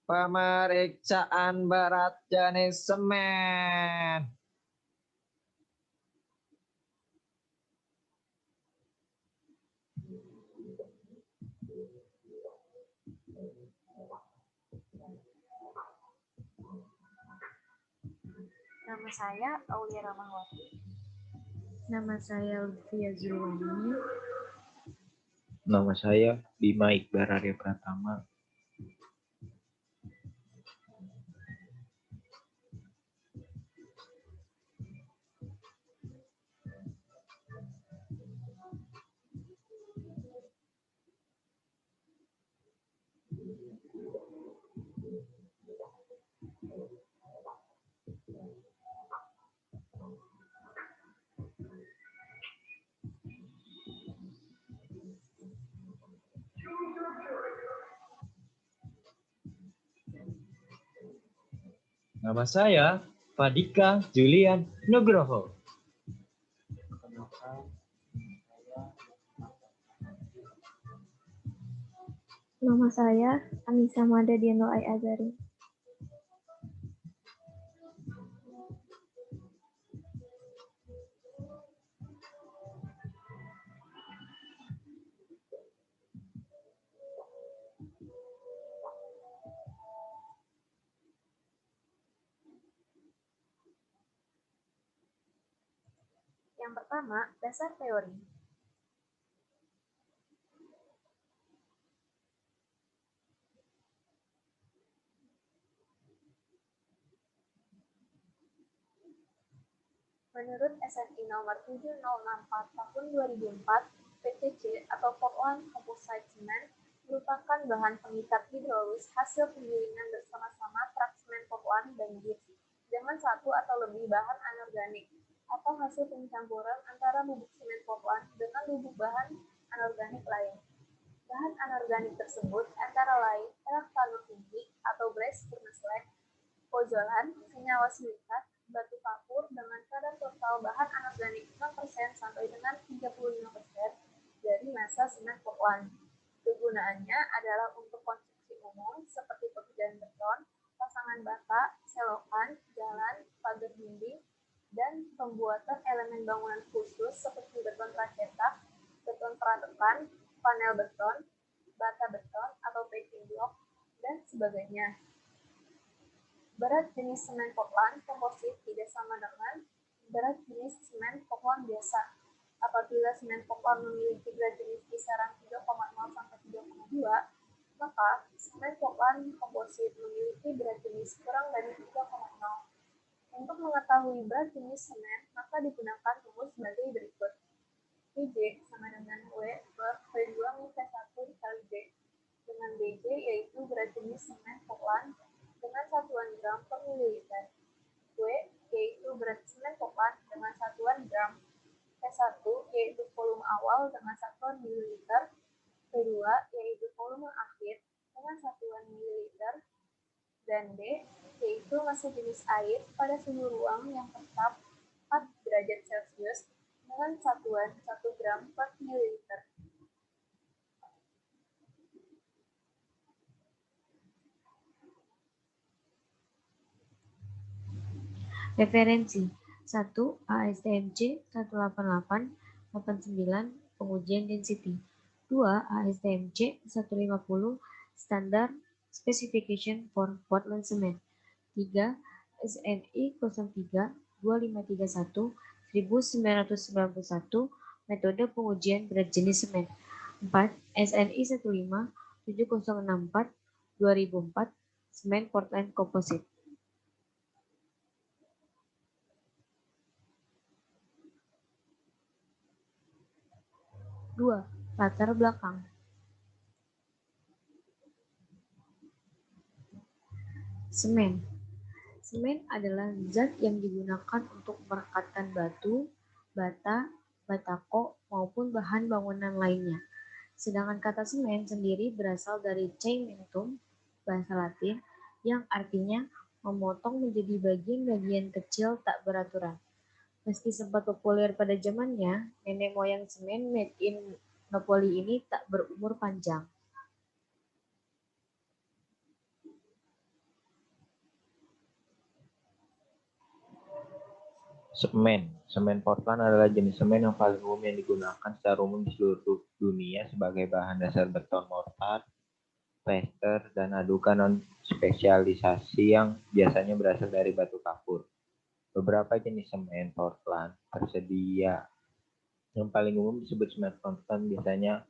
Pemeriksaan berat jenis semen. Nama saya Aulia Ramahwati. Nama saya Lutfia Zulwani. Nama saya Bima Iqbal Arya Pratama. Nama saya Fadika Julian Nugroho. Nama saya Anissa Mada Dieno Ai Azari. Yang pertama, dasar teori. Menurut SNI nomor 7064 tahun 2004, PTC atau Portland Composite Cement merupakan bahan pengikat hidrolis hasil penggilingan bersama-sama truk semen Portland dan gyps dengan satu atau lebih bahan anorganik atau hasil pencampuran antara bubuk semen Portland dengan bubuk bahan anorganik lain. Bahan anorganik tersebut antara lain electrolytic atau brass furnace slag, pozolan, senyawa silikat, batu kapur dengan kadar total bahan anorganik 6% sampai dengan 35% dari massa semen Portland. Kegunaannya adalah untuk konstruksi umum seperti pekerjaan beton, pasangan bata, selokan, jalan, pagar dinding, dan pembuatan elemen bangunan khusus seperti beton pracetak, beton pratekan, panel beton, bata beton atau packing block, dan sebagainya. Berat jenis semen Portland komposit tidak sama dengan berat jenis semen Portland biasa. Apabila semen Portland memiliki berat jenis kisaran 3,0 sampai 3,2, maka semen Portland komposit memiliki berat jenis kurang dari 3,0. Untuk mengetahui berat jenis semen, maka digunakan rumus sebagai berikut. Bj sama dengan W per V2 min V1 dikali B, dengan Bj yaitu berat jenis semen Portland dengan satuan gram per mililiter. W yaitu berat semen Portland dengan satuan gram. V1 yaitu volume awal dengan satuan mililiter. V2 yaitu volume akhir dengan satuan mililiter. Dan D yaitu massa jenis air pada suhu ruang yang tetap 4 derajat Celcius dengan satuan 1 gram per mililiter. Referensi 1. ASTMC 18889 pengujian density. 2. ASTMC 150 Standard Specification for Portland Cement. 3. SNI 03 2531 1991 metode pengujian berat jenis semen. 4. SNI 15 7064 2004 semen Portland Composite. Dua, latar belakang. Semen. Semen adalah zat yang digunakan untuk merekatkan batu, bata, batako, maupun bahan bangunan lainnya. Sedangkan kata semen sendiri berasal dari cementum, bahasa Latin, yang artinya memotong menjadi bagian-bagian kecil tak beraturan. Meski sempat populer pada zamannya, nenek moyang semen made in Napoli ini tak berumur panjang. Semen. Semen Portland adalah jenis semen yang paling umum yang digunakan secara umum di seluruh dunia sebagai bahan dasar beton mortar, plester, dan adukan non-spesialisasi yang biasanya berasal dari batu kapur. Beberapa jenis semen Portland tersedia. Yang paling umum disebut semen Portland biasanya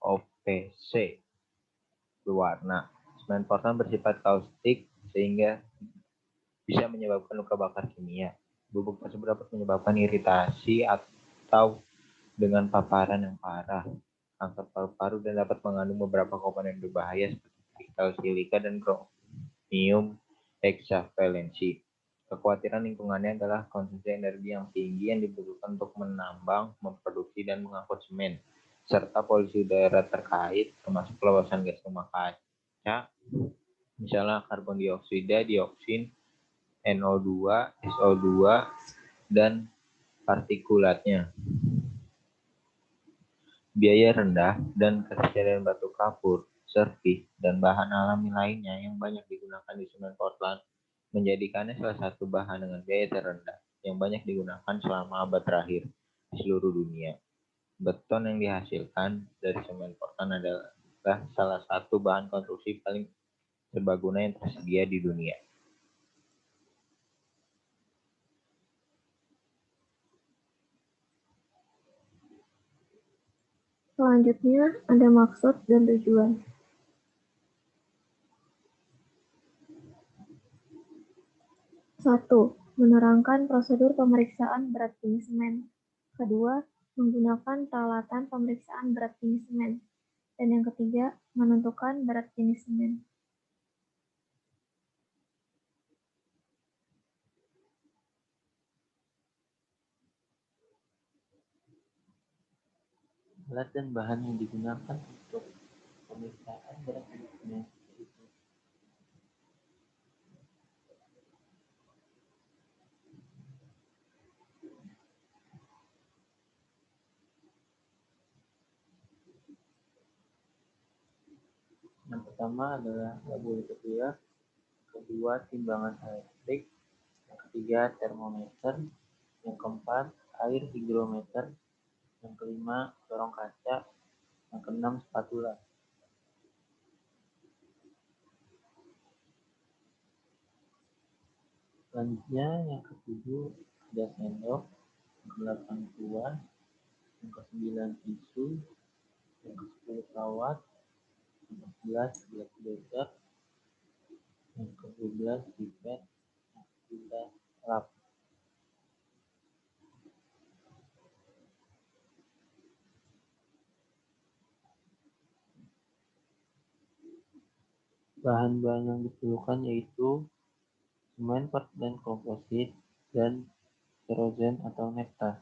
OPC berwarna. Semen Portland bersifat kaustik sehingga bisa menyebabkan luka bakar kimia. Bubuk tersebut dapat menyebabkan iritasi atau dengan paparan yang parah, kanker paru-paru, dan dapat mengandung beberapa komponen berbahaya seperti kristal silika dan chromium hexavalensi. Kekhawatiran lingkungannya adalah konsumsi energi yang tinggi yang dibutuhkan untuk menambang, memproduksi, dan mengangkut semen, serta polusi udara terkait, termasuk pelepasan gas rumah kaca, misalnya karbon dioksida, dioksin, NO2, SO2, dan partikulatnya. Biaya rendah dan ketersediaan batu kapur, servis, dan bahan alami lainnya yang banyak digunakan di semen Portland menjadikannya salah satu bahan dengan biaya terendah yang banyak digunakan selama abad terakhir di seluruh dunia. Beton yang dihasilkan dari semen Portland adalah salah satu bahan konstruksi paling serbaguna yang tersedia di dunia. Selanjutnya ada maksud dan tujuan. Satu, menerangkan prosedur pemeriksaan berat jenis semen. Kedua, menggunakan peralatan pemeriksaan berat jenis semen. Dan yang ketiga, menentukan berat jenis semen. Alat dan bahan yang digunakan untuk pemeriksaan berat jenis semen yaitu yang pertama adalah laboratorium, kedua timbangan elektrik, yang ketiga termometer, yang keempat air higrometer, yang kelima corong kaca, yang keenam spatula. Selanjutnya yang ketujuh ada sendok, yang kedelapan kuas, yang ke-9 tisu, yang ke-10 kawat, yang ke-11 gelas bedak, yang ke-12 pipet, yang ke-13 lap. Bahan-bahan yang diperlukan yaitu semen Portland komposit dan kerosen atau nepta.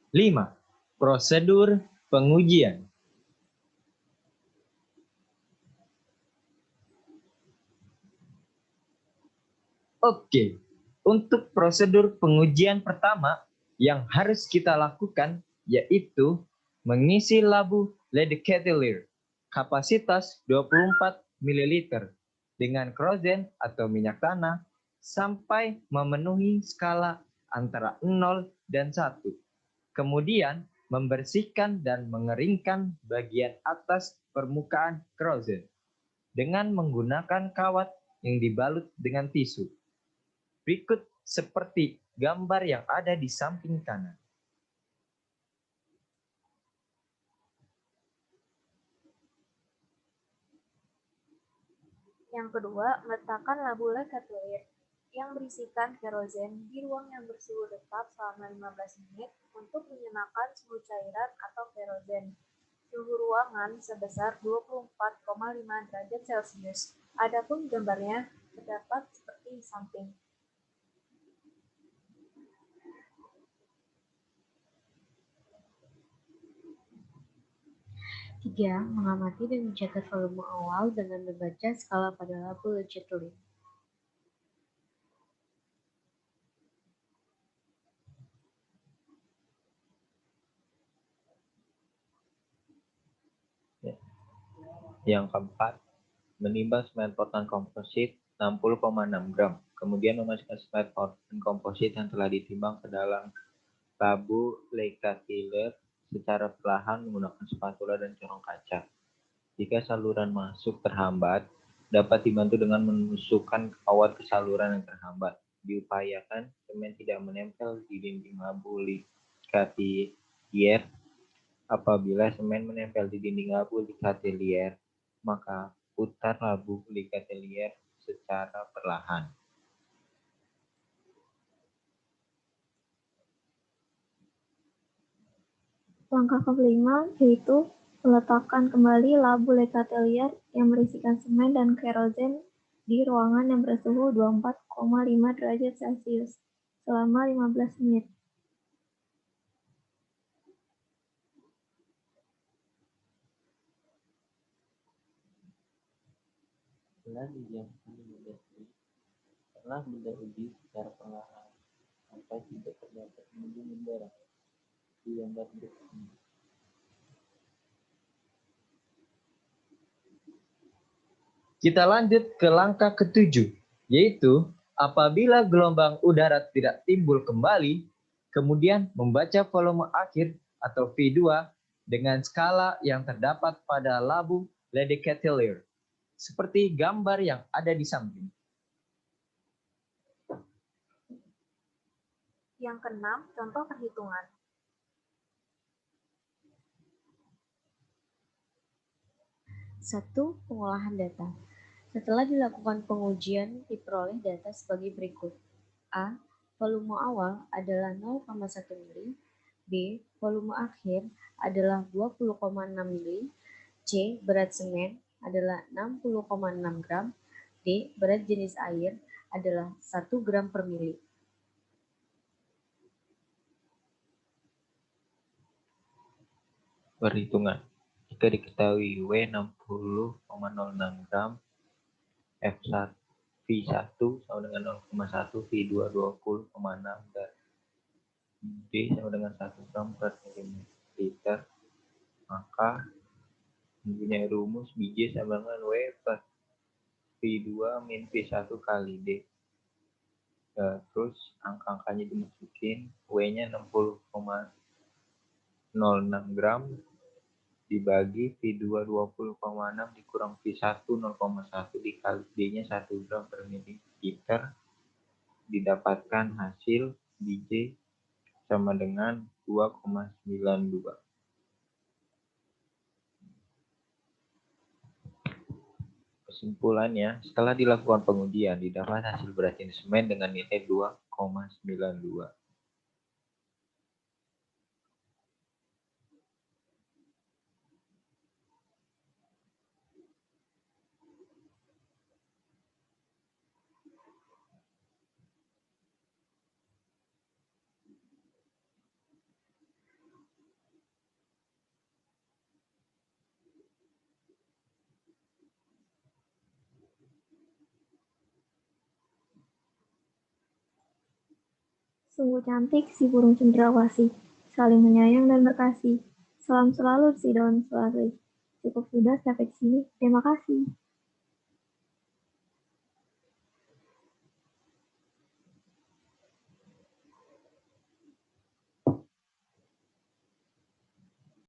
5. Prosedur pengujian. Oke, untuk prosedur pengujian pertama yang harus kita lakukan yaitu mengisi labu leadcatiller kapasitas 24 ml dengan kerosen atau minyak tanah sampai memenuhi skala antara 0 dan 1. Kemudian membersihkan dan mengeringkan bagian atas permukaan kerosen dengan menggunakan kawat yang dibalut dengan tisu. Berikut seperti gambar yang ada di samping kanan. Yang kedua, meletakkan labu leadcatiller yang berisikan kerosen di ruang yang bersuhu tetap selama 15 menit untuk menyamakan suhu cairan atau kerosen. Suhu ruangan sebesar 24,5 derajat Celcius. Adapun gambarnya terdapat seperti di samping. 3. Mengamati dan mencatat volume awal dengan membaca skala pada labu leadcatiller. Yang keempat, menimbang semen Portland komposit 60,6 gram. Kemudian memasukkan slide portland komposit yang telah ditimbang ke dalam labu Leica-Tiller secara perlahan menggunakan spatula dan corong kaca. Jika saluran masuk terhambat, dapat dibantu dengan menusukkan kawat ke saluran yang terhambat. Diupayakan semen tidak menempel di dinding labu Leica-Tiller. Apabila semen menempel di dinding labu Leica-Tiller, maka putar labu Leica-Tiller secara perlahan. Langkah kelima yaitu meletakkan kembali labu Leica-Tiller yang berisikan semen dan kerosen di ruangan yang bersuhu 24,5 derajat Celcius selama 15 menit. Setelah didiamkan 15 menit, setelah benda uji secara perlahan sampai tidak terdapat embun udara di gambar berikut ini. Kita lanjut ke langkah ketujuh, yaitu apabila gelombang udara tidak timbul kembali, kemudian membaca volume akhir atau V2 dengan skala yang terdapat pada labu Leica-Tiller, seperti gambar yang ada di samping. Yang keenam, contoh perhitungan. Satu, pengolahan data. Setelah dilakukan pengujian, diperoleh data sebagai berikut. A. Volume awal adalah 0,1 mili. B. Volume akhir adalah 20,6 mili. C. Berat semen adalah 60,6 gram. D. Berat jenis air adalah 1 gram per mili. Perhitungan. Jika diketahui W 60,06 gram, V1 sama dengan 0,1, V2 20,6 dan D sama dengan 1 gram per mililiter, maka mempunyai rumus Bj sama dengan W per V2 min V1 kali D. Terus angka-angkanya dimasukin, W-nya 60,06 gram dibagi V2 20,6 dikurang V1 0,1 dikali D-nya 1 gram per mililiter, didapatkan hasil Bj sama dengan 2,92. Kesimpulannya, setelah dilakukan pengujian, didapat hasil berat jenis semen dengan nilai 2,92. Sungguh cantik si burung cendrawasih, saling menyayang dan berkasih. Salam selalu si daun selasih. Cukup sudah sampai di sini. Terima kasih.